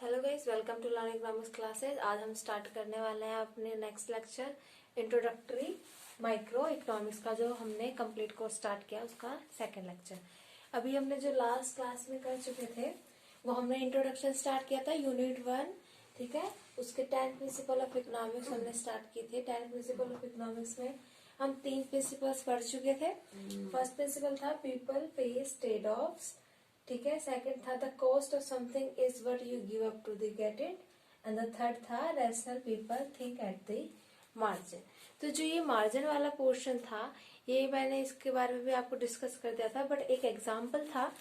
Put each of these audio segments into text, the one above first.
Hello guys, welcome to learning economics classes. आज हम start करने वाले हैं अपने next lecture introductory micro economics का, जो हमने कंप्लीट कोर्स स्टार्ट किया उसका सेकंड लेक्चर। अभी हमने जो लास्ट क्लास में कर चुके थे वो हमने इंट्रोडक्शन स्टार्ट किया था यूनिट 1, ठीक है। उसके 10 प्रिंसिपल ऑफ इकोनॉमिक्स हमने स्टार्ट किए थे। 10 प्रिंसिपल ऑफ इकोनॉमिक्स में हम 3 प्रिंसिपल्स पढ़ चुके थे। फर्स्ट प्रिंसिपल था पीपल पेज ट्रेड ऑफ्स, ठीक है। सेकंड था the cost of something is what you give up to the get it, and the third था rational people think at the margin. तो जो ये मार्जिन वाला पोर्शन था ये मैंने इसके बारे में भी आपको डिस्कस कर दिया था, बट एक एग्जांपल था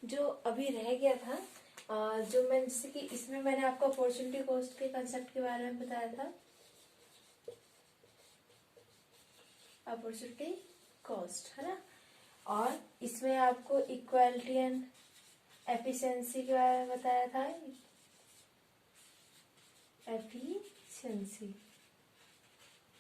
जो अभी रह गया था, जो मैं जैसे कि इसमें मैंने आपको अपॉर्चुनिटी कॉस्ट के कंसेप्ट के बारे में बताया था। अपॉर्चुनिटी कॉस्ट है ना, और इसमें आपको इक्वालिटी एंड एफिशिएंसी के बारे में बताया था। एफिशिएंसी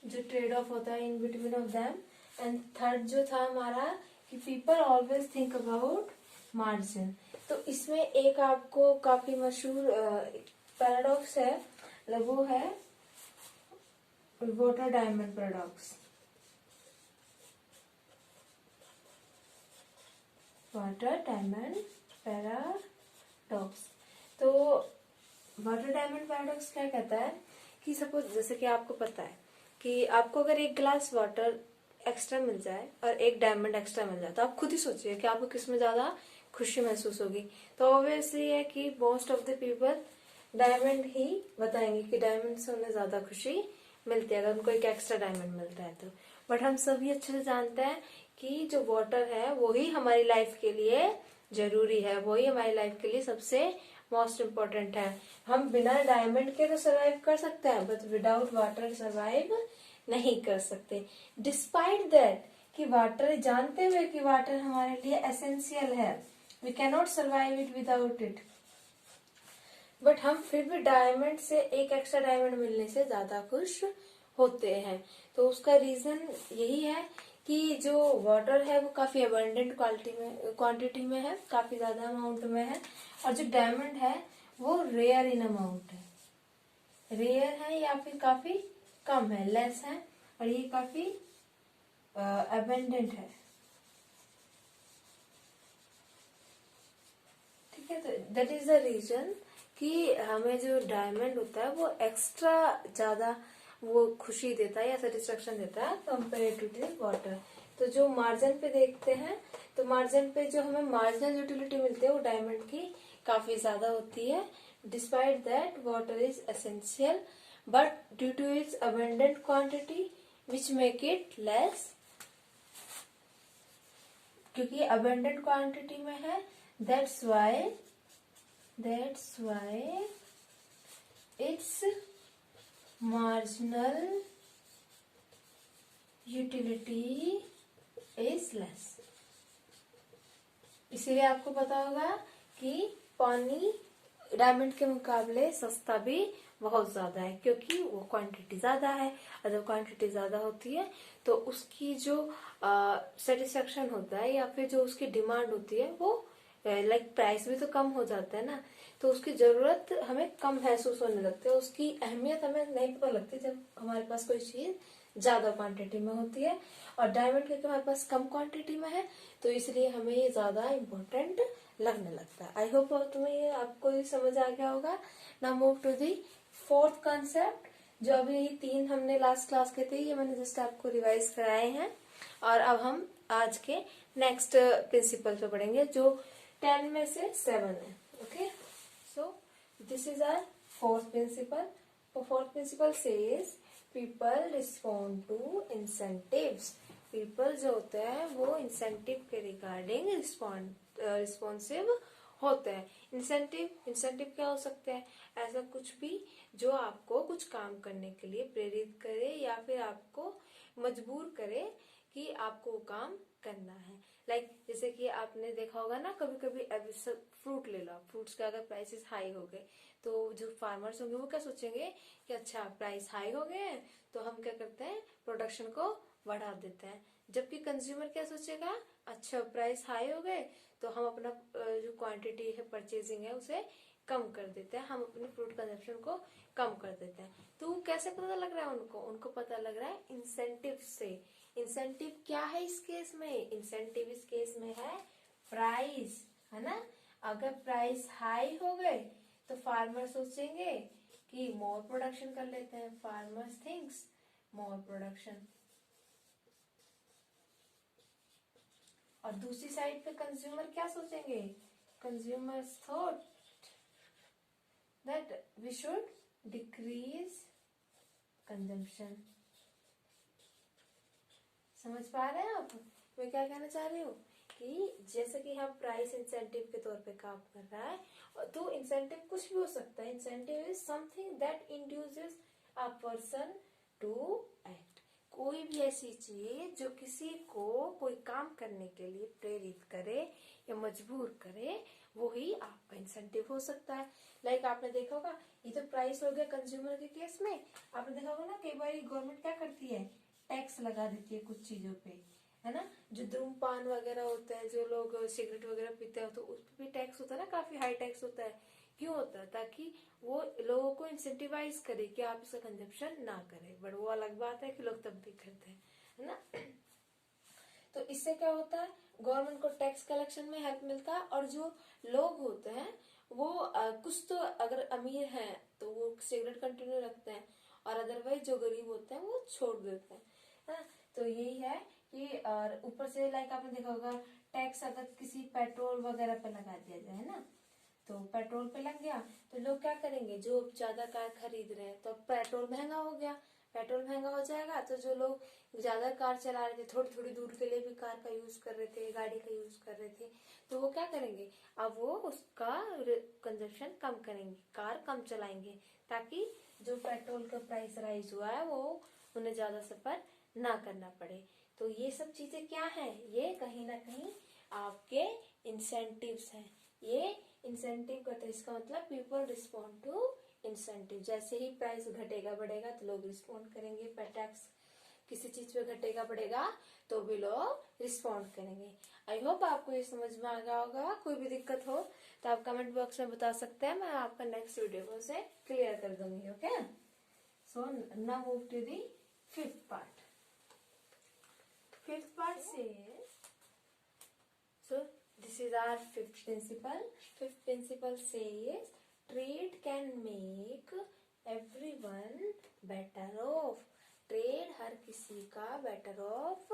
जो ट्रेड ऑफ होता है in between of them, and third जो था हमारा कि people always think about margin. तो इसमें एक आपको काफी मशहूर पैराडॉक्स है, वो है water diamond paradox. Water diamond paradox. तो वाटर डायमंड पैराडॉक्स क्या कहता है कि सपोज जैसे कि आपको पता है कि आपको अगर एक गिलास वाटर एक्स्ट्रा मिल जाए और एक डायमंड एक्स्ट्रा मिल जाए तो आप खुद ही सोचिए कि आपको किसमें ज्यादा खुशी महसूस होगी। तो ऑब्वियसली है कि most of the people diamond ही बताएंगे कि डायमंड से उन्हें ज्यादा खुशी मिलती है अगर उनको एक एक्स्ट्रा डायमंड मिलता है तो। बट हम सभी अच्छे से जानते हैं कि जो वाटर है वही हमारी लाइफ के लिए जरूरी है, वही हमारी लाइफ के लिए सबसे मोस्ट इम्पोर्टेंट है। हम बिना डायमंड के तो सरवाइव कर सकते हैं, बट विदाउट वाटर सरवाइव नहीं कर सकते। डिस्पाइट दैट कि वाटर, जानते हुए कि वाटर हमारे लिए एसेंशियल है, we cannot survive it without it, but हम फिर भी डायमंड से एक एक्स्ट्रा डायमंड मिलने से ज्यादा खुश होते हैं। तो उसका रीजन यही है कि जो वाटर है वो काफी अबंडेंट क्वांटिटी में है, काफी ज्यादा अमाउंट में है, और जो डायमंड है वो रेयर इन अमाउंट है, रेयर है या फिर काफी कम है, लेस है, और ये काफी अबंडेंट है, ठीक है। तो दैट इज द रीजन कि हमें जो डायमंड होता है वो एक्स्ट्रा ज्यादा वो खुशी देता है या सेटिस्फेक्शन देता है कंपेयर टू द वाटर। तो जो मार्जिन पे देखते हैं तो मार्जिन पे जो हमें मार्जिनल यूटिलिटी मिलती है वो डायमंड की काफी ज्यादा होती है। Despite that water is essential but due to its abundant quantity which make it less, क्योंकि अबंडेंट क्वांटिटी में है that's why its marginal utility is less। इसीलिए आपको पता होगा कि पानी डायमंड के मुकाबले सस्ता भी बहुत ज्यादा है, क्योंकि वो क्वांटिटी ज्यादा है, और जब क्वांटिटी ज्यादा होती है तो उसकी जो सेटिस्फेक्शन होता है या फिर जो उसकी डिमांड होती है वो लाइक प्राइस भी तो कम हो जाता है ना, तो उसकी जरूरत हमें कम महसूस होने लगती है, उसकी अहमियत हमें नहीं पता लगती जब हमारे पास कोई चीज ज्यादा क्वांटिटी में होती है। और डायमंड क्योंकि हमारे पास कम क्वांटिटी में है तो इसलिए हमें ये ज्यादा इम्पोर्टेंट लगने लगता है। आई होप तुम्हें ये आपको ये समझ आ गया होगा। Now move to the fourth concept. जो अभी ये 3 हमने लास्ट क्लास के थे ये मैंने जस्ट आपको रिवाइज कराए हैं, और अब हम आज के नेक्स्ट प्रिंसिपल पे पढ़ेंगे जो 10 में से 7 है। Okay, so this is our fourth principle. Fourth principle says people respond to incentives. People जो होते हैं वो इंसेंटिव के रिगार्डिंग रिस्पॉन्सिव होते हैं। इंसेंटिव क्या हो सकते हैं? ऐसा कुछ भी जो आपको कुछ काम करने के लिए प्रेरित करे या फिर आपको मजबूर करे कि आपको वो काम करना है। लाइक जैसे कि आपने देखा होगा ना, कभी कभी फ्रूट ले लो, फ्रूट्स का अगर प्राइसेस हाई हो गए तो जो फार्मर्स होंगे वो क्या सोचेंगे कि अच्छा प्राइस हाई हो गए हैं तो हम क्या करते हैं, प्रोडक्शन को बढ़ा देते हैं। जबकि कंज्यूमर क्या सोचेगा, अच्छा प्राइस हाई हो गए तो हम अपना जो क्वांटिटी है परचेजिंग है उसे कम कर देते हैं, हम अपनी फ्रूट कंजप्शन को कम कर देते हैं। तो कैसे पता लग रहा है उनको पता लग रहा है इंसेंटिव से। इंसेंटिव क्या है इस केस में? इंसेंटिव इस केस में है प्राइस, है ना। अगर प्राइस हाई हो गए तो फार्मर सोचेंगे कि मोर प्रोडक्शन कर लेते हैं, फार्मर्स थिंक्स मोर प्रोडक्शन। और दूसरी साइड पे कंज्यूमर क्या सोचेंगे? Consumers thought that we should decrease consumption. समझ पा रहे हैं आप मैं क्या कहना चाह रही हूँ? कि जैसे कि हम प्राइस इंसेंटिव के तौर पे काम कर रहा है, तो इंसेंटिव कुछ भी हो सकता है। Incentive is something that induces a person to act. कोई भी ऐसी चीज जो किसी को कोई काम करने के लिए प्रेरित करे या मजबूर करे, वो ही आपका इंसेंटिव हो सकता है। लाइक आपने देखा होगा, ये तो प्राइस हो गया कंज्यूमर के केस में। आपने देखा होगा ना, कई बार गवर्नमेंट क्या करती है, टैक्स लगा देती है कुछ चीजों पे, है ना। जो धूमपान वगैरह होते हैं, जो लोग सिगरेट वगैरह पीते हैं, तो उस पर भी टैक्स होता है ना, काफी हाई टैक्स होता है। क्यों होता है? ताकि वो लोगों को इंसेंटिवाइज करे कि आप इसका कंजप्शन ना करें। बट वो अलग बात है कि लोग तब भी करते हैं, है ना। तो इससे क्या होता है, गवर्नमेंट को टैक्स कलेक्शन में हेल्प मिलता है। और जो लोग होते हैं वो कुछ तो अगर अमीर हैं तो वो सिगरेट कंटिन्यू रखते हैं, और अदरवाइज जो गरीब होते हैं वो छोड़ देते हैं, है ना। तो यही है कि, और ऊपर से लाइक आपने देखा होगा, टैक्स अगर किसी पेट्रोल वगैरह पे लगा दिया जाए, है ना, तो पेट्रोल पे लग गया तो लोग क्या करेंगे, जो ज्यादा कार खरीद रहे हैं, तो पेट्रोल महंगा हो गया। पेट्रोल महंगा हो जाएगा तो जो लोग ज्यादा कार चला रहे थे, थोड़ी थोड़ी दूर के लिए भी कार का यूज कर रहे थे, गाड़ी का यूज कर रहे थे, तो वो क्या करेंगे, अब वो उसका कंजप्शन कम करेंगे, कार कम चलाएंगे, ताकि जो पेट्रोल का प्राइस राइज हुआ है वो उन्हें ज्यादा सफर ना करना पड़े। तो ये सब चीजें क्या है, ये कहीं ना कहीं आपके इंसेंटिव्स हैं। ये इंसेंटिव करते हैं, इसका मतलब पीपल रिस्पॉन्ड टू इंसेंटिव। जैसे ही प्राइस घटेगा बढ़ेगा तो लोग रिस्पॉन्ड करेंगे, टैक्स किसी चीज पे घटेगा बढ़ेगा तो भी लोग रिस्पॉन्ड करेंगे। आई होप आपको ये समझ में आ गया होगा। कोई भी दिक्कत हो तो आप कमेंट बॉक्स में बता सकते हैं, मैं आपका नेक्स्ट वीडियो से क्लियर कर दूंगी। Okay, so now move to the fifth part. Fifth part says, so this is our fifth principle. Fifth principle says, trade can make everyone better off. Trade हर किसी का बेटर ऑफ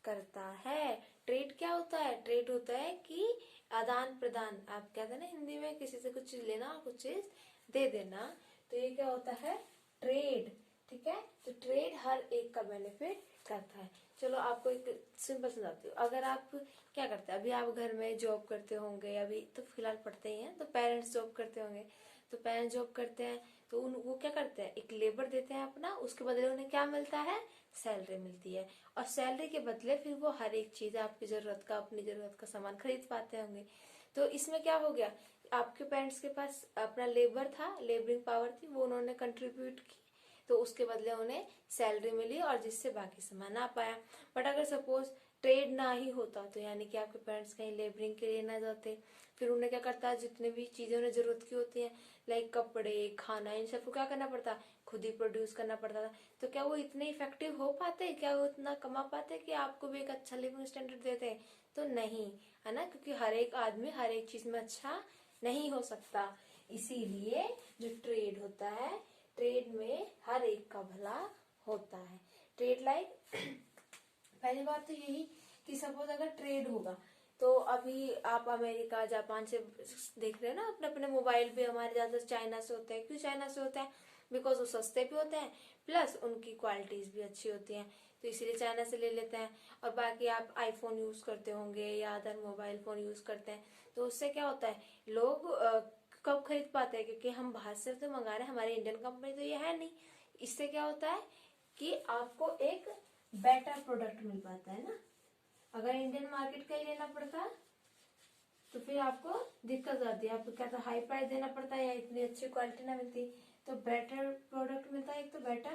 करता है। Trade क्या होता है? ट्रेड होता है कि आदान प्रदान, आप कहते हैं ना हिंदी में, किसी से कुछ चीज लेना और कुछ चीज दे देना, तो ये क्या होता है, ट्रेड। ठीक है, तो ट्रेड हर एक का बेनिफिट करता है। चलो आपको एक सिंपल समझाती हूँ। अगर आप क्या करते हैं, अभी आप घर में जॉब करते होंगे, अभी तो फिलहाल पढ़ते ही हैं, तो पेरेंट्स जॉब करते होंगे, तो पेरेंट्स जॉब करते हैं तो वो क्या करते हैं, एक लेबर देते हैं अपना, उसके बदले उन्हें क्या मिलता है, सैलरी मिलती है। और सैलरी के बदले फिर वो हर एक चीज आपकी जरूरत का, अपनी जरूरत का सामान खरीद पाते होंगे। तो इसमें क्या हो गया, आपके पेरेंट्स के पास अपना लेबर था, लेबरिंग पावर थी, वो उन्होंने कंट्रीब्यूट की, तो उसके बदले उन्हें सैलरी मिली, और जिससे बाकी सामान आ पाया। बट अगर सपोज ट्रेड ना ही होता, तो यानी कि आपके पेरेंट्स कहीं लेबरिंग के लिए ना जाते, फिर उन्हें क्या करता है, जितने भी चीजें उन्हें जरूरत की होती हैं, लाइक कपड़े, खाना, इन सबको क्या करना पड़ता, खुद ही प्रोड्यूस करना पड़ता था। तो क्या वो इतने इफेक्टिव हो पाते, क्या वो इतना कमा पाते कि आपको भी एक अच्छा लिविंग स्टैंडर्ड देते? तो नहीं, है ना, क्योंकि हर एक आदमी हर एक चीज में अच्छा नहीं हो सकता। इसीलिए जो ट्रेड होता है, ट्रेड में हर एक का भला होता है। ट्रेड लाइक पहली बात तो यही कि सपोज अगर ट्रेड होगा, तो अभी आप अमेरिका, जापान से देख रहे हैं ना, अपने अपने मोबाइल भी हमारे ज्यादा चाइना से होते हैं। क्यों चाइना से होते हैं? बिकॉज वो सस्ते भी होते हैं, प्लस उनकी क्वालिटीज भी अच्छी होती हैं, तो इसीलिए चाइना से ले लेते हैं। और बाकी आप आईफोन यूज करते होंगे या अदर मोबाइल फोन यूज करते हैं, तो उससे क्या होता है, लोग कब खरीद पाते हैं, क्योंकि हम बाहर से तो मंगा रहे हैं, हमारी इंडियन कंपनी तो ये है नहीं। इससे क्या होता है कि आपको एक बेटर प्रोडक्ट मिल पाता है ना। अगर इंडियन मार्केट का ही लेना पड़ता तो फिर आपको दिक्कत आती है, आपको क्या तो हाई प्राइस देना पड़ता है या इतनी अच्छी क्वालिटी ना मिलती। तो बेटर प्रोडक्ट मिलता है, एक तो बेटर,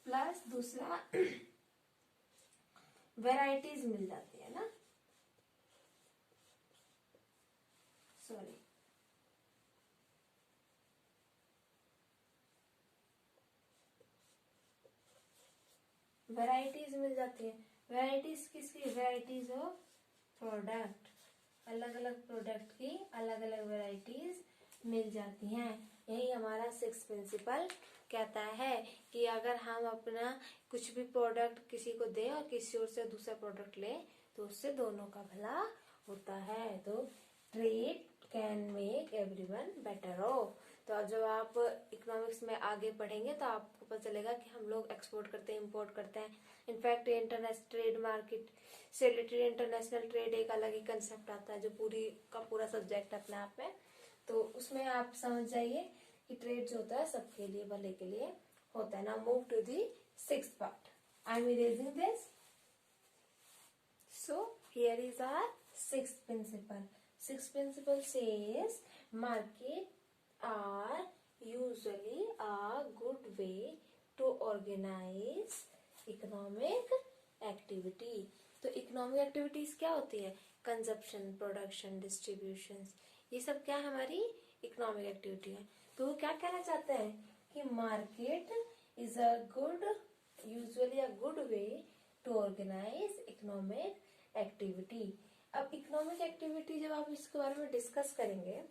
प्लस दूसरा वेराइटीज मिल जाती है ना, सॉरी। वैरायटीज मिल जाती है। वैरायटीज किसकी? वैरायटीज ऑफ प्रोडक्ट, अलग अलग प्रोडक्ट की अलग अलग वैरायटीज मिल जाती हैं। यही हमारा 6th प्रिंसिपल कहता है कि अगर हम अपना कुछ भी प्रोडक्ट किसी को दें और किसी और से दूसरा प्रोडक्ट ले तो उससे दोनों का भला होता है। तो trade can make everyone better of. तो जब आप इकोनॉमिक्स में आगे पढ़ेंगे तो आपको पता चलेगा कि हम लोग एक्सपोर्ट करते हैं, इंपोर्ट करते हैं। इनफैक्ट इंटरनेशनल ट्रेड मार्केट से रिलेटेड इंटरनेशनल ट्रेड एक अलग ही कंसेप्ट आता है जो पूरी का पूरा सब्जेक्ट अपने आप में। तो उसमें आप समझ जाइए कि ट्रेड जो होता है सबके लिए भले के लिए होता है। Now move to the 6th part. I am erasing this. So here is our 6th principle. 6th principle says market are usually a good way to organize economic activity. तो इकोनॉमिक एक्टिविटीज क्या होती है? Consumption, production, distribution, ये सब क्या हमारी economic activity है। तो वो क्या कहना चाहते हैं कि market is a good, usually a good way to organize economic activity. अब इकोनॉमिक एक्टिविटी जब आप इसके बारे में डिस्कस करेंगे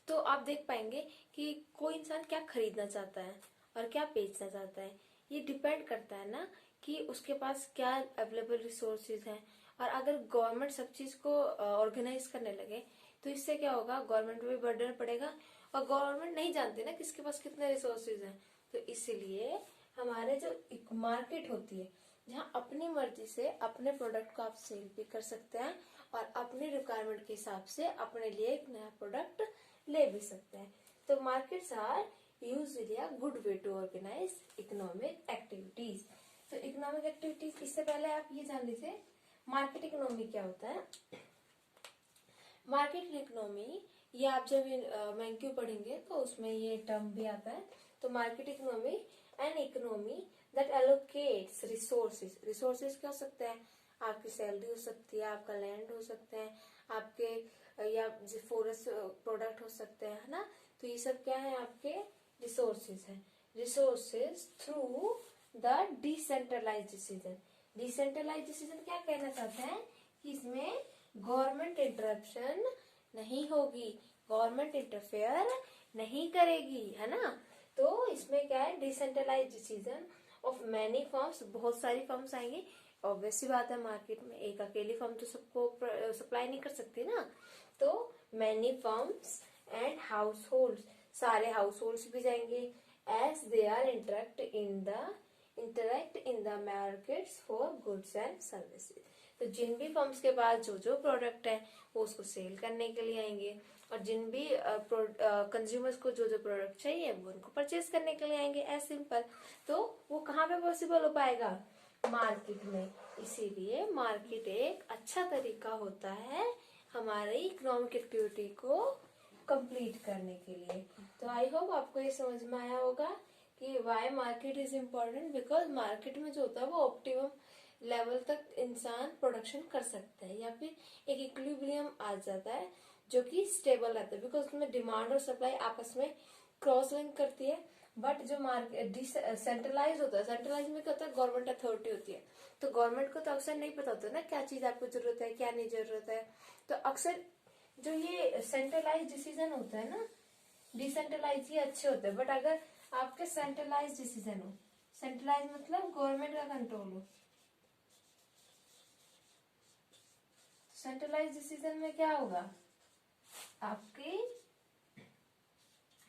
तो आप देख पाएंगे कि कोई इंसान क्या खरीदना चाहता है और क्या बेचना चाहता है। ये डिपेंड करता है ना कि उसके पास क्या अवेलेबल रिसोर्सेज हैं। और अगर गवर्नमेंट सब चीज को ऑर्गेनाइज करने लगे तो इससे क्या होगा? गवर्नमेंट पे भी बर्डन पड़ेगा और गवर्नमेंट नहीं जानती ना किसके पास कितने रिसोर्सेज हैं। तो इसीलिए हमारे जो मार्केट होती है जहाँ अपनी मर्जी से अपने प्रोडक्ट को आप सेल भी कर सकते हैं और अपनी रिक्वायरमेंट के हिसाब से अपने लिए एक नया प्रोडक्ट ले भी सकते हैं। तो markets are usually a good way to organize economic activities. तो इकोनॉमिक एक्टिविटीज, इससे पहले आप ये जान लीजिए मार्केट इकोनॉमी क्या होता है। मार्केट इकोनॉमी ये आप जब मैंक्यू पढ़ेंगे तो उसमें ये टर्म भी आता है। तो market economy an economy that allocates resources. Resources क्या हो सकते हैं? आपकी सैलरी हो सकती है, आपका लैंड हो सकते हैं, आपके या फॉरेस्ट प्रोडक्ट हो सकते हैं, है ना। तो ये सब क्या है? आपके रिसोर्सेज हैं। Resources through the decentralize decision. Decentralize decision क्या कहना चाहते हैं कि इसमें गवर्नमेंट इंटरप्शन नहीं होगी, गवर्नमेंट इंटरफेयर नहीं करेगी, है ना। तो इसमें क्या है? Decentralize decision of many firms, बहुत सारी फर्म्स आएंगी। ऑब्वियस सी बात है मार्केट में एक अकेली फर्म तो सबको सप्लाई नहीं कर सकती ना। तो many firms and household, सारे हाउस होल्ड भी जाएंगे as they are interact in the markets for goods and services. तो जिन भी फर्म्स के पास जो जो प्रोडक्ट है वो उसको सेल करने के लिए आएंगे और जिन भी कंज्यूमर्स को जो जो प्रोडक्ट चाहिए वो उनको परचेज करने के लिए आएंगे, एज सिंपल। तो वो कहाँ पे पॉसिबल हो पाएगा? मार्केट में। इसीलिए मार्केट एक अच्छा तरीका होता है हमारी इकोनॉमिक एक्टिविटी को कंप्लीट करने के लिए। तो आई होप आपको ये समझ में आया होगा कि why market is important. Because market में जो होता है वो ऑप्टिमम लेवल तक इंसान प्रोडक्शन कर सकता है या फिर एक इक्विलिब्रियम आ जाता है जो कि स्टेबल रहता है। बिकॉज उसमें डिमांड और सप्लाई आपस में क्रॉस लिंक करती है। बट जो मार्केट सेंट्रलाइज होता है, सेंट्रलाइज में क्या होता है? गवर्नमेंट अथॉरिटी होती है। तो गवर्नमेंट को तो अक्सर नहीं पता होता ना क्या चीज आपको जरूरत है क्या नहीं जरूरत है। तो अक्सर जो ये सेंट्रलाइज डिसीजन होता है ना, डिसेंट्रलाइज ही अच्छे होते हैं। बट अगर आपके सेंट्रलाइज डिसीजन हो, सेंट्रलाइज मतलब गवर्नमेंट का कंट्रोल हो, सेंट्रलाइज डिसीजन में क्या होगा? आपके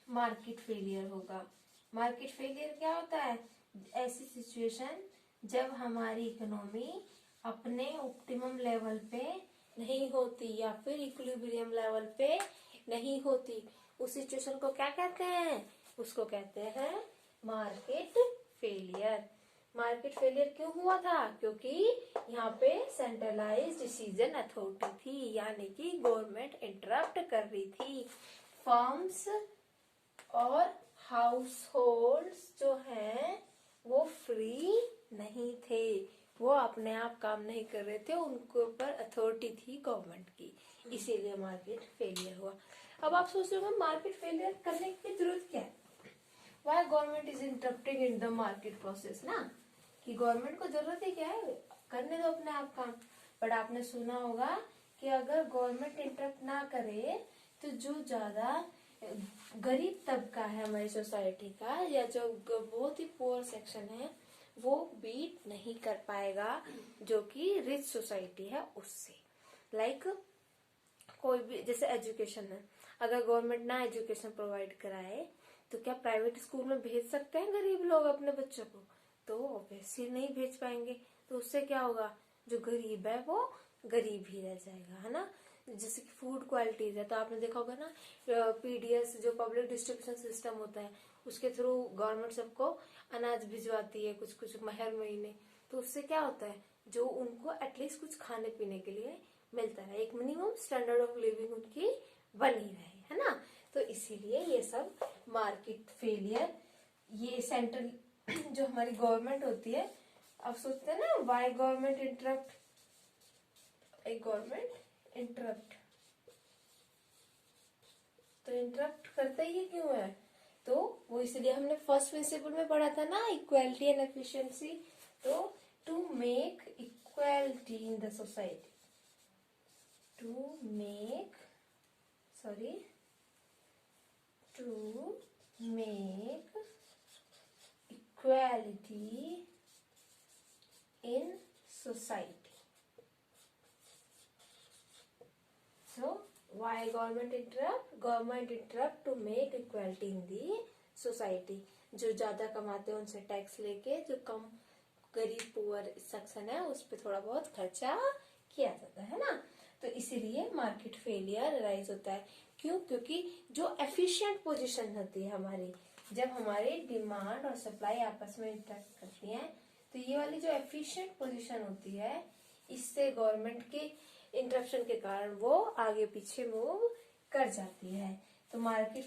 मार्केट फेलियर होगा। मार्केट फेलियर क्या होता है? ऐसी सिचुएशन जब हमारी इकोनॉमी अपने ऑप्टिमम लेवल पे नहीं होती या फिर इक्विलिब्रियम लेवल पे नहीं होती, उस सिचुएशन को क्या कहते हैं? उसको कहते हैं मार्केट फेलियर। मार्केट फेलियर क्यों हुआ था? क्योंकि यहाँ पे सेंट्रलाइज डिसीजन अथॉरिटी थी, यानी कि गवर्नमेंट इंटरप्ट कर रही थी। फर्म्स और हाउस होल्ड्स जो हैं वो फ्री नहीं थे, वो अपने आप काम नहीं कर रहे थे, उनके ऊपर अथॉरिटी थी गवर्नमेंट की, इसीलिए मार्केट फेलियर हुआ। अब आप सोच रहे हो मार्केट फेलियर करने की जरूरत क्या है? Why government is interrupting in the market process ना। कि गवर्नमेंट को जरूरत ही क्या है, करने दो अपने आप काम। बट आपने सुना होगा कि अगर गवर्नमेंट इंटरप्ट ना करे तो जो ज्यादा गरीब तबका है हमारी सोसाइटी का, या जो बहुत ही पुअर सेक्शन है, वो बीट नहीं कर पाएगा जो कि रिच सोसाइटी है उससे। लाइक कोई भी, जैसे एजुकेशन है, अगर गवर्नमेंट ना एजुकेशन प्रोवाइड कराए तो क्या प्राइवेट स्कूल में भेज सकते हैं गरीब लोग अपने बच्चों को? तो ऑब्वियसली नहीं भेज पाएंगे। तो उससे क्या होगा, जो गरीब है वो गरीब ही रह जाएगा, है ना। जैसे कि फूड क्वालिटीज है, तो आपने देखा होगा ना, पीडीएस जो पब्लिक डिस्ट्रीब्यूशन सिस्टम होता है, उसके थ्रू गवर्नमेंट सबको अनाज भिजवाती है कुछ कुछ हर महीने। तो उससे क्या होता है, जो उनको एटलीस्ट कुछ खाने पीने के लिए मिलता है, एक मिनिमम स्टैंडर्ड ऑफ लिविंग उनकी बनी रहे, है ना। तो इसीलिए ये सब मार्केट फेलियर, ये सेंट्रल जो हमारी गवर्नमेंट होती है, अब सोचते हैं ना वाई गवर्नमेंट इंटरप्ट, एक गवर्नमेंट इंटरप्ट, तो इंटरप्ट करता ही क्यों है? तो वो इसलिए हमने फर्स्ट प्रिंसिपल में पढ़ा था ना, इक्वालिटी एंड एफिशिएंसी। तो to make equality in the society, to make equality in society. So why government interrupt? Government interrupt to make equality in the society. जो ज्यादा कमाते हैं उनसे टैक्स लेके जो कम गरीब पुअर सेक्शन है उस पर थोड़ा बहुत खर्चा किया जाता है ना। तो इसीलिए मार्केट फेलियर राइज होता है। क्यों? क्योंकि जो एफिशिएंट पोजीशन होती है हमारी, जब हमारी डिमांड और सप्लाई आपस में इंटरेक्ट करती हैं, तो ये वाली जो एफिशिएंट पोजीशन होती है, इससे गवर्नमेंट के इंटरप्शन के कारण वो आगे पीछे मूव कर जाती है। तो मार्केट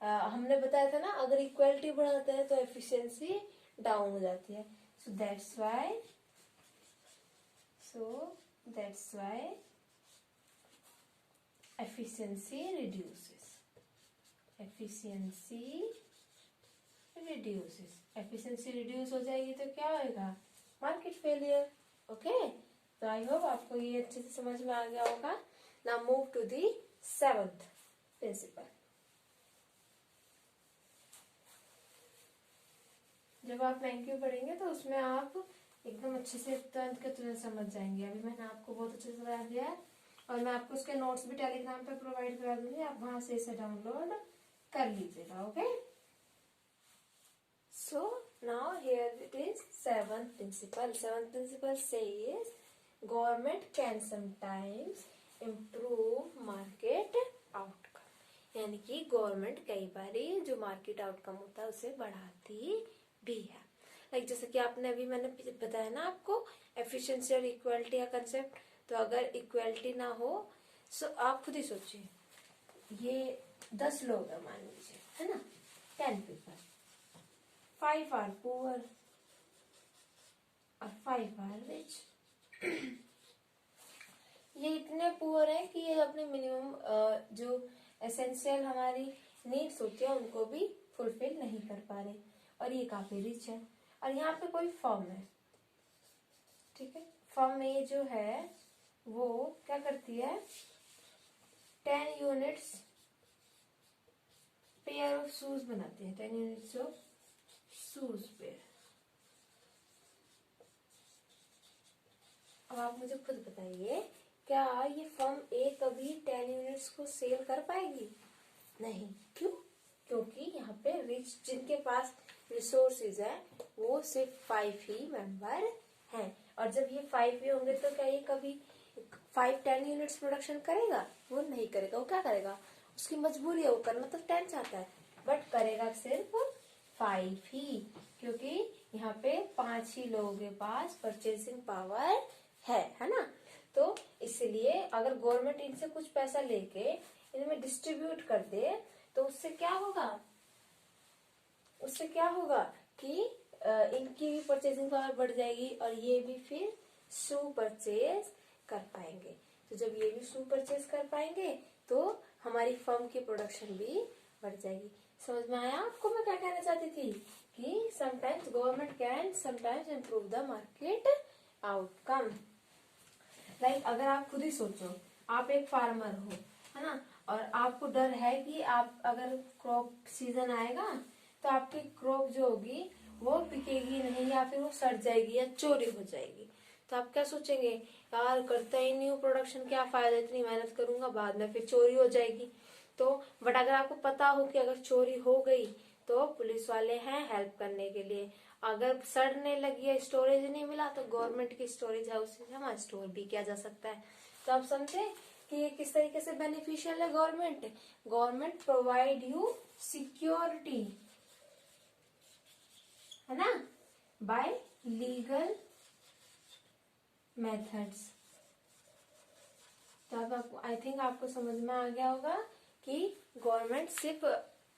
हमने बताया था ना, अगर इक्वालिटी बढ़ाते हैं तो एफिशिएंसी डाउन हो जाती है। So that's why efficiency reduces. efficiency reduce हो जाएगी तो क्या होगा, मार्केट फेलियर। ओके, तो आई होप आपको ये अच्छे से समझ में आ गया होगा। Now move to the 7th principle. जब आप मैंक्यू पढ़ेंगे तो उसमें आप एकदम अच्छे से तुरंत के तुरंत समझ जाएंगे। अभी मैंने आपको बहुत अच्छे से समझा दिया है और मैं आपको उसके नोट्स भी टेलीग्राम पे प्रोवाइड करा दूंगी, आप वहां से इसे डाउनलोड कर लीजिएगा। Okay, so now here it is 7th principle. 7th principle says government can sometimes improve market outcome, यानी कि गवर्नमेंट कई बार जो मार्केट आउटकम होता है उसे बढ़ाती भी है। लाइक जैसे कि आपने अभी मैंने बताया ना आपको एफिशिएंसी और इक्वालिटी का कंसेप्ट। तो अगर इक्वालिटी ना हो, सो आप खुद ही सोचिए, ये 10 लोग हैं मान लीजिए, है ना, 10 people, 5 are poor और 5 are rich। ये इतने पुअर है कि ये अपने मिनिमम जो एसेंशियल हमारी नीड्स होती है उनको भी फुलफिल नहीं कर पा रहे, और ये काफी रिच है। और यहाँ पे कोई फर्म है, ठीक है, फर्म में जो है वो क्या करती है, 10 यूनिट्स पेयर ऑफ शूज बनाती है, 10 यूनिट्स ऑफ शूज पेयर। अब आप मुझे खुद बताइए, क्या ये फर्म ए कभी 10 यूनिट्स को सेल कर पाएगी? नहीं। क्यों? क्योंकि यहाँ पे रिच जिनके पास रिसोर्सेज है वो सिर्फ 5 ही मेंबर हैं, और जब ये 5 ही होंगे तो क्या ये कभी 10 यूनिट्स प्रोडक्शन करेगा? वो नहीं करेगा। वो क्या करेगा, उसकी मजबूरी है, वो करना तो 10 चाहता है बट करेगा सिर्फ 5 ही, क्योंकि यहाँ पे 5 ही लोगों के पास परचेसिंग पावर है ना। तो इसलिए अगर गवर्नमेंट इनसे कुछ पैसा लेके इनमें डिस्ट्रीब्यूट कर दे तो उससे क्या होगा कि इनकी भी परचेसिंग पावर बढ़ जाएगी और ये भी फिर शू परचेज कर पाएंगे। तो जब ये भी शू परचेज कर पाएंगे तो हमारी फर्म की प्रोडक्शन भी बढ़ जाएगी। समझ में आया आपको मैं क्या कहना चाहती थी कि sometimes government can sometimes improve the market outcome. Like अगर आप खुद ही सोचो, आप एक फार्मर हो, है ना, और आपको डर है कि आप अगर क्रॉप सीजन आएगा तो आपकी क्रॉप जो होगी वो बिकेगी नहीं, या फिर वो सड़ जाएगी या चोरी हो जाएगी। तो आप क्या सोचेंगे, यार करता ही नहीं हूँ प्रोडक्शन, क्या फायदा, इतनी मेहनत करूंगा बाद में फिर चोरी हो जाएगी। तो बट अगर आपको पता हो कि अगर चोरी हो गई तो पुलिस वाले हैं हेल्प करने के लिए। अगर सड़ने लगी है, स्टोरेज नहीं मिला, तो गवर्नमेंट की स्टोरेज हाउस से हमारा स्टोर भी किया जा सकता है। तो आप समझे कि ये किस तरीके से बेनिफिशियल है। गवर्नमेंट प्रोवाइड यू सिक्योरिटी, है ना, बाय लीगल मेथड्स। तो अब आपको आई थिंक आपको समझ में आ गया होगा कि गवर्नमेंट सिर्फ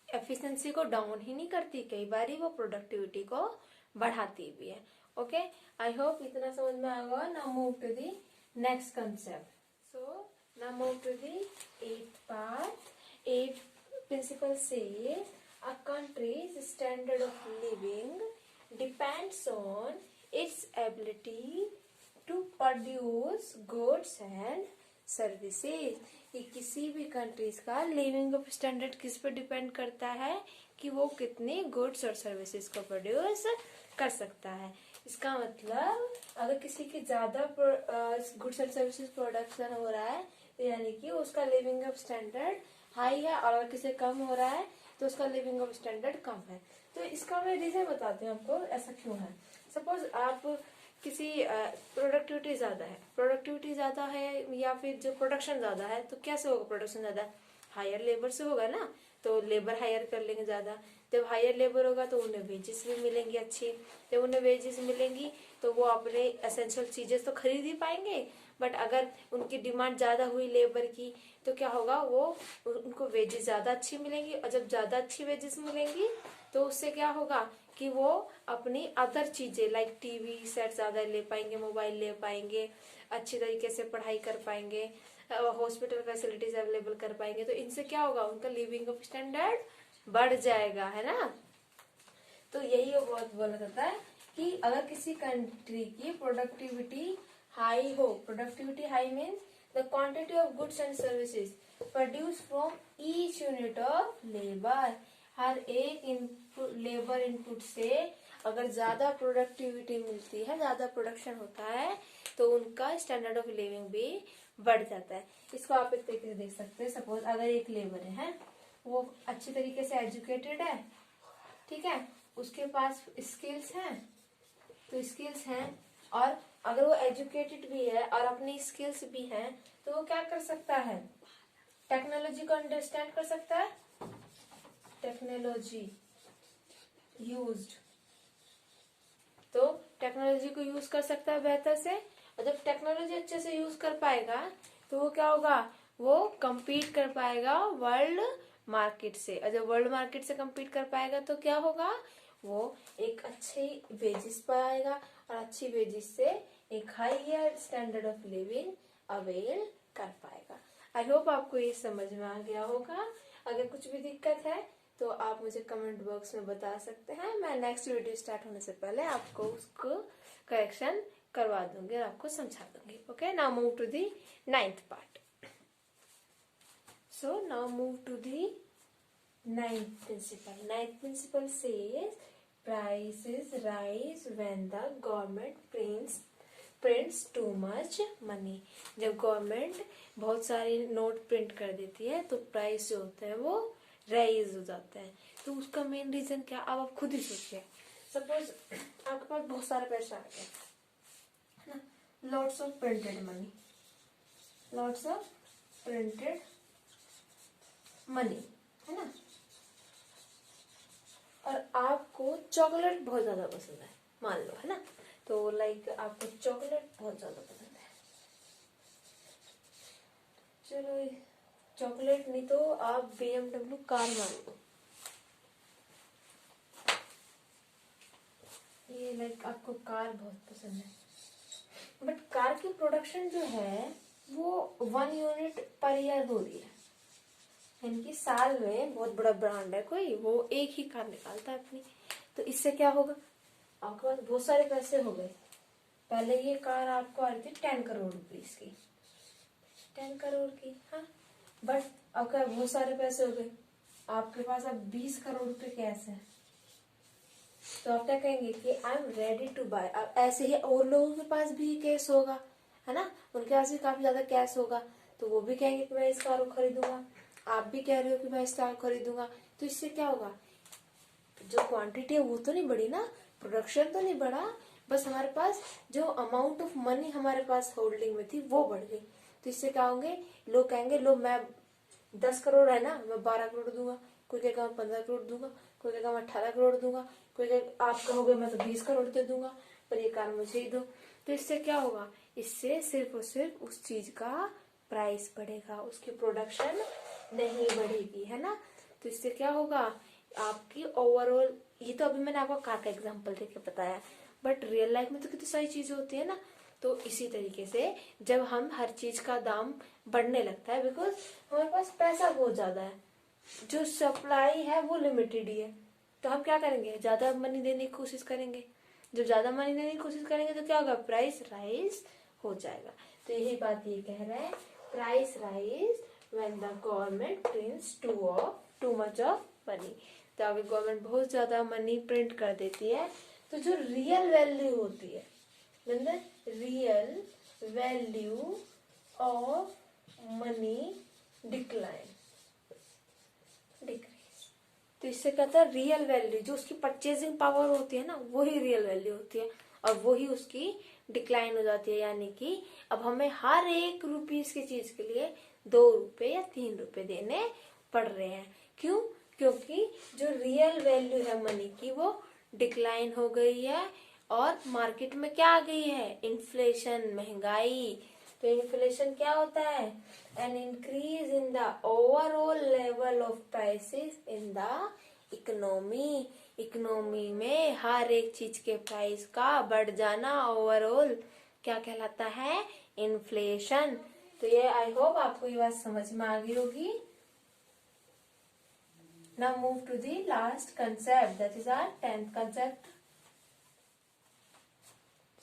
एफिशिएंसी को डाउन ही नहीं करती, कई बार वो प्रोडक्टिविटी को बढ़ाती भी है। ओके, आई होप इतना समझ में आ गया। Now move to the next concept. So now move to the 8th part. 8th principle says a country's standard of living depends on its ability to produce goods and services. कि किसी भी countries का living of standard किस पे depend करता है कि वो कितने गुड्स और सर्विसेज को प्रोड्यूस कर सकता है। इसका मतलब अगर किसी की ज्यादा गुड्स एंड सर्विसेज प्रोडक्शन हो रहा है तो यानी कि उसका लिविंग ऑफ स्टैंडर्ड हाई है, और अगर किसी कम हो रहा है तो उसका लिविंग ऑफ स्टैंडर्ड कम है। तो इसका मैं रीजन बताती हूँ आपको ऐसा क्यों है। सपोज आप किसी प्रोडक्टिविटी ज्यादा है या फिर जो प्रोडक्शन ज्यादा है, तो कैसे होगा प्रोडक्शन ज्यादा, हायर लेबर से होगा ना। तो लेबर हायर कर लेंगे ज्यादा, जब हायर लेबर होगा तो उन्हें वेजेस भी मिलेंगी अच्छी, जब उन्हें वेजेस मिलेंगी तो वो अपने एसेंशियल चीजें तो खरीद ही पाएंगे। बट अगर उनकी डिमांड ज्यादा हुई लेबर की तो क्या होगा, वो उनको वेजेस ज्यादा अच्छी मिलेंगी, और जब ज्यादा अच्छी वेजेस मिलेंगी तो उससे क्या होगा कि वो अपनी अदर चीजें लाइक टीवी सेट ज्यादा ले पाएंगे, मोबाइल ले पाएंगे, अच्छी तरीके से पढ़ाई कर पाएंगे, हॉस्पिटल फैसिलिटीज अवेलेबल कर पाएंगे। तो इनसे क्या होगा, उनका लिविंग ऑफ स्टैंडर्ड बढ़ जाएगा, है ना। तो यही वो बहुत बोला जाता है कि अगर किसी कंट्री की प्रोडक्टिविटी हाई हो, productivity high means the quantity of goods and services produce from each unit of labour. हर एक लेबर इनपुट से अगर ज्यादा प्रोडक्टिविटी मिलती है, ज्यादा प्रोडक्शन होता है, तो उनका स्टैंडर्ड ऑफ लिविंग भी बढ़ जाता है। इसको आप एक तरीके से देख सकते हैं। सपोज अगर एक लेबर है वो अच्छी तरीके से एजुकेटेड है, ठीक है, उसके पास स्किल्स हैं, तो स्किल्स हैं, और अगर वो एजुकेटेड भी है और अपनी स्किल्स भी हैं, तो वो क्या कर सकता है, टेक्नोलॉजी को अंडरस्टैंड कर सकता है, टेक्नोलॉजी यूज्ड, तो टेक्नोलॉजी को यूज कर सकता है बेहतर से। और जब टेक्नोलॉजी अच्छे से यूज कर पाएगा तो वो क्या होगा, वो compete कर पाएगा वर्ल्ड मार्केट से, और जब वर्ल्ड मार्केट से compete कर पाएगा तो क्या होगा, वो एक अच्छी वेजेस पाएगा, और अच्छी वेजेस से एक higher standard of living avail कर पाएगा। आई होप आपको ये समझ में आ गया होगा। अगर कुछ भी दिक्कत है तो आप मुझे कमेंट बॉक्स में बता सकते हैं। मैं नेक्स्ट वीडियो स्टार्ट होने से पहले आपको उसको करेक्शन करवा दूंगी और आपको समझा दूंगी। Okay, now move to the 9th part. So now move to the 9th principle. 9th principle says prices rise when the government prints too much money. जब गवर्नमेंट बहुत सारे नोट प्रिंट कर देती है तो प्राइस जो होता है वो राइज हो जाता है। तो उसका मेन रीजन क्या, अब आप खुद ही सोचिए। सपोज आपके पास बहुत सारा पैसा आ गया, है ना, lots of printed money, lots of printed money, है ना, और आपको चॉकलेट बहुत ज्यादा पसंद है, मान लो, है ना, तो लाइक आपको चॉकलेट बहुत ज्यादा पसंद है। चलो चॉकलेट नहीं तो आप BMW कार मान लो, ये लाइक आपको कार बहुत पसंद है, बट कार की प्रोडक्शन जो है वो 1 यूनिट पर ईयर हो रही है, इनकी साल में बहुत बड़ा ब्रांड है कोई, वो एक ही कार निकालता है अपनी, तो इससे क्या होगा, आपके पास बहुत सारे पैसे हो गए। पहले ये कार आपको आ रही थी 10 करोड़ रुपीज की, 10 करोड़ की, हाँ, बट आपका बहुत सारे पैसे हो गए, आपके पास अब 20 करोड़ रुपए कैश है, तो आप क्या कहेंगे कि I am ready to buy. अब ऐसे ही और लोगों के पास भी कैश होगा, है ना, उनके पास भी काफी ज्यादा कैश होगा, तो वो भी कहेंगे कि मैं इस कार को खरीदूंगा, आप भी कह रहे हो कि मैं इस कार को खरीदूंगा, तो इससे क्या होगा, जो क्वांटिटी है वो तो नहीं बढ़ी ना, प्रोडक्शन तो नहीं बढ़ा, बस हमारे पास जो अमाउंट ऑफ मनी हमारे पास होल्डिंग में थी वो बढ़ गई। तो इससे क्या होंगे, लोग कहेंगे लो मैं 10 करोड़ है ना, मैं 12 करोड़ दूंगा, कोई कहेगा मैं 15 करोड़ दूंगा, कोई कहेगा मैं 18 करोड़ दूंगा, कोई कहेगा आप कहोगे मैं तो 20 करोड़ दे दूंगा, पर ये कार मुझे ही दो। तो इससे क्या होगा, इससे सिर्फ और सिर्फ उस चीज का प्राइस बढ़ेगा, उसकी प्रोडक्शन नहीं बढ़ेगी, है ना। तो इससे क्या होगा, आपकी ओवरऑल, ये तो अभी मैंने आपको कार का एग्जांपल देके बताया, बट रियल लाइफ में तो कितनी सारी चीजें होती है ना। तो इसी तरीके से जब हम हर चीज का दाम बढ़ने लगता है, बिकॉज हमारे पास पैसा बहुत ज्यादा है, जो सप्लाई है वो लिमिटेड ही है, तो हम क्या करेंगे, ज्यादा मनी देने की कोशिश करेंगे, जब ज्यादा मनी देने की कोशिश करेंगे तो क्या होगा, प्राइस राइज हो जाएगा। तो यही बात ये कह रहे हैं, price rise when the government prints too much of money. तो अगर गवर्नमेंट बहुत ज्यादा मनी प्रिंट कर देती है, तो जो रियल वैल्यू होती है, मतलब real value of money decline, decrease. तो इससे कहता है रियल वैल्यू, जो उसकी परचेजिंग पावर होती है ना, वही रियल वैल्यू होती है, और वही उसकी डिक्लाइन हो जाती है। यानी कि अब हमें हर एक रुपीस की चीज के लिए 2 रुपए या 3 रुपए देने पड़ रहे हैं। क्यों, क्योंकि जो रियल वैल्यू है मनी की वो डिक्लाइन हो गई है, और मार्केट में क्या आ गई है, इन्फ्लेशन, महंगाई। तो इन्फ्लेशन क्या होता है, an increase in the overall level of prices in the economy. Economy में हर एक चीज के प्राइस का बढ़ जाना ओवरऑल क्या कहलाता है, इन्फ्लेशन। तो ये आई होप आपको ये बात समझ में आ गई होगी। Now move to the last concept, that is our 10th concept.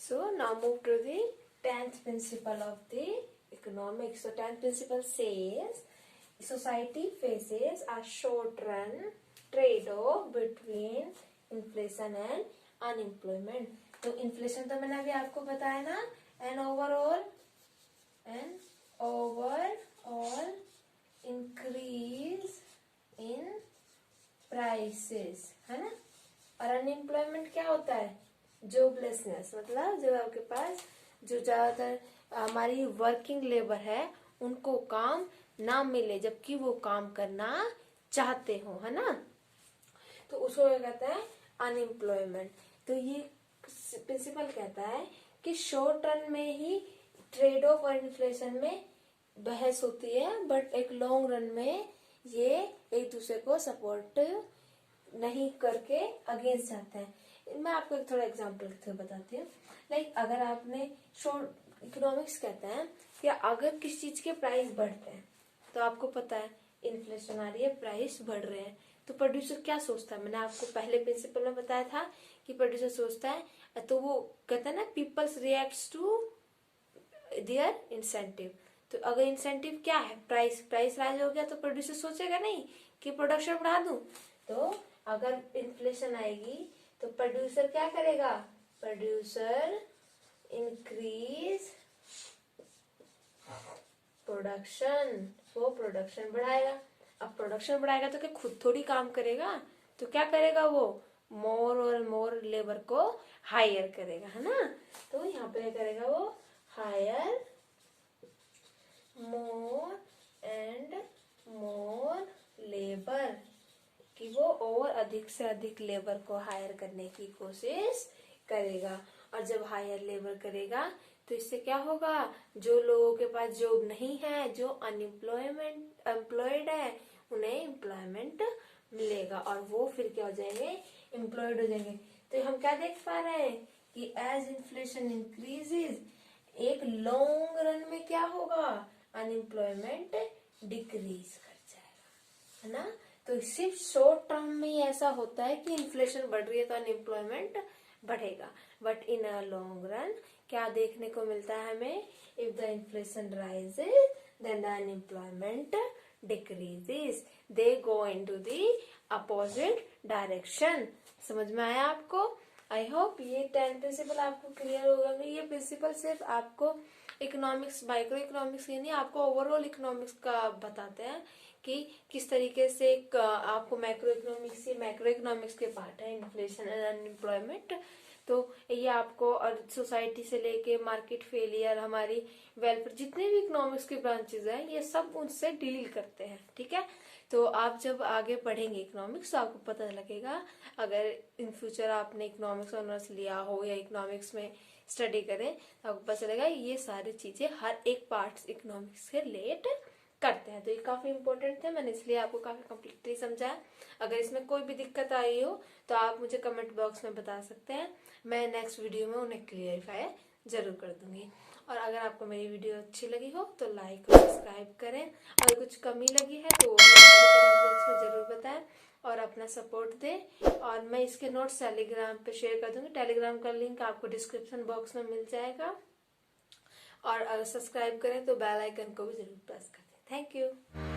So now move to the 10th principle of the economics. So 10th principle says society faces a short run trade-off between inflation and unemployment. तो inflation तो मैंने अभी आपको बताया ना, an overall increase in prices, है ना। और अनएम्प्लॉयमेंट क्या होता है, जॉबलेसनेस, मतलब जब आपके पास जो ज्यादातर हमारी वर्किंग लेबर है उनको काम ना मिले जबकि वो काम करना चाहते हो, है ना, तो उसको क्या कहता है, अनएम्प्लॉयमेंट। तो ये प्रिंसिपल कहता है कि शॉर्ट रन में ही ट्रेड ऑफ और इन्फ्लेशन में बहस होती है, बट एक लॉन्ग रन में ये एक दूसरे को सपोर्ट नहीं करके अगेंस्ट जाते हैं। मैं आपको एक थोड़ा एग्जांपल के थ्रू बताती हूँ। लाइक अगर आपने शॉर्ट इकोनॉमिक्स कहते हैं कि अगर किसी चीज के प्राइस बढ़ते हैं, तो आपको पता है इन्फ्लेशन आ रही है, प्राइस बढ़ रहे हैं, तो प्रोड्यूसर क्या सोचता है, मैंने आपको पहले प्रिंसिपल में बताया था कि प्रोड्यूसर सोचता है, तो वो कहता है ना, peoples reacts to their incentive. तो अगर इंसेंटिव क्या है, प्राइस राइज हो गया, तो प्रोड्यूसर सोचेगा नहीं कि प्रोडक्शन बढ़ा दूं। तो अगर इन्फ्लेशन आएगी तो प्रोड्यूसर क्या करेगा, प्रोड्यूसर इंक्रीज प्रोडक्शन, वो प्रोडक्शन बढ़ाएगा। अब प्रोडक्शन बढ़ाएगा तो क्या खुद थोड़ी काम करेगा, तो क्या करेगा, वो मोर और मोर लेबर को हायर करेगा, है ना। तो यहाँ पे करेगा वो hire more and more labour, कि वो और अधिक से अधिक लेबर को हायर करने की कोशिश करेगा। और जब हायर लेबर करेगा तो इससे क्या होगा, जो लोगों के पास जॉब नहीं है, जो एम्प्लॉयड है, उन्हें एम्प्लॉयमेंट मिलेगा और वो फिर क्या हो जाएंगे, एम्प्लॉयड हो जाएंगे। तो हम क्या देख पा रहे हैं कि एज इन्फ्लेशन इंक्रीजेज, एक लॉन्ग रन में क्या होगा, अनएम्प्लॉयमेंट डिक्रीज कर जाएगा। है ना। तो सिर्फ शॉर्ट टर्म में ही ऐसा होता है कि इन्फ्लेशन बढ़ रही है तो अनएम्प्लॉयमेंट बढ़ेगा, but in a long run क्या देखने को मिलता है हमें, if the inflation rises then the unemployment decreases, they go into the opposite direction. समझ में आया आपको? आई होप ये 10 प्रिंसिपल आपको क्लियर होगा। ये प्रिंसिपल सिर्फ आपको इकोनॉमिक्स, माइक्रो इकोनॉमिक्स ही नहीं, आपको ओवरऑल इकोनॉमिक्स का बताते हैं कि किस तरीके से आपको मैक्रो इकोनॉमिक्स, ये मैक्रो इकोनॉमिक्स के पार्ट है, इन्फ्लेशन एंड अनएम्प्लॉयमेंट। तो ये आपको और सोसाइटी से लेके मार्केट फेलियर, हमारी वेलफेयर, जितने भी इकोनॉमिक्स की ब्रांचेस हैं ये सब उनसे डील करते हैं, ठीक है। तो आप जब आगे पढ़ेंगे इकोनॉमिक्स तो आपको पता लगेगा, अगर इन फ्यूचर आपने इकोनॉमिक्स ऑनर्स लिया हो या इकोनॉमिक्स में स्टडी करें तो आपको पता चलेगा ये सारी चीजें हर एक पार्ट इकोनॉमिक्स से रिलेट करते हैं। तो ये काफी इंपॉर्टेंट थे, मैंने इसलिए आपको काफी कम्प्लीटली समझाया। अगर इसमें कोई भी दिक्कत आई हो तो आप मुझे कमेंट बॉक्स में बता सकते हैं, मैं नेक्स्ट वीडियो में उन्हें क्लियरिफाई जरूर कर दूंगी। और अगर आपको मेरी वीडियो अच्छी लगी हो तो लाइक और सब्सक्राइब करें, अगर कुछ कमी लगी है तो मुझे कमेंट बॉक्स में जरूर बताएं और अपना सपोर्ट दें। और मैं इसके नोट्स टेलीग्राम पे शेयर कर दूंगी, टेलीग्राम का लिंक आपको डिस्क्रिप्शन बॉक्स में मिल जाएगा। और अगर सब्सक्राइब करें तो बेल आइकन को भी जरूर प्रेस कर दें। Thank you.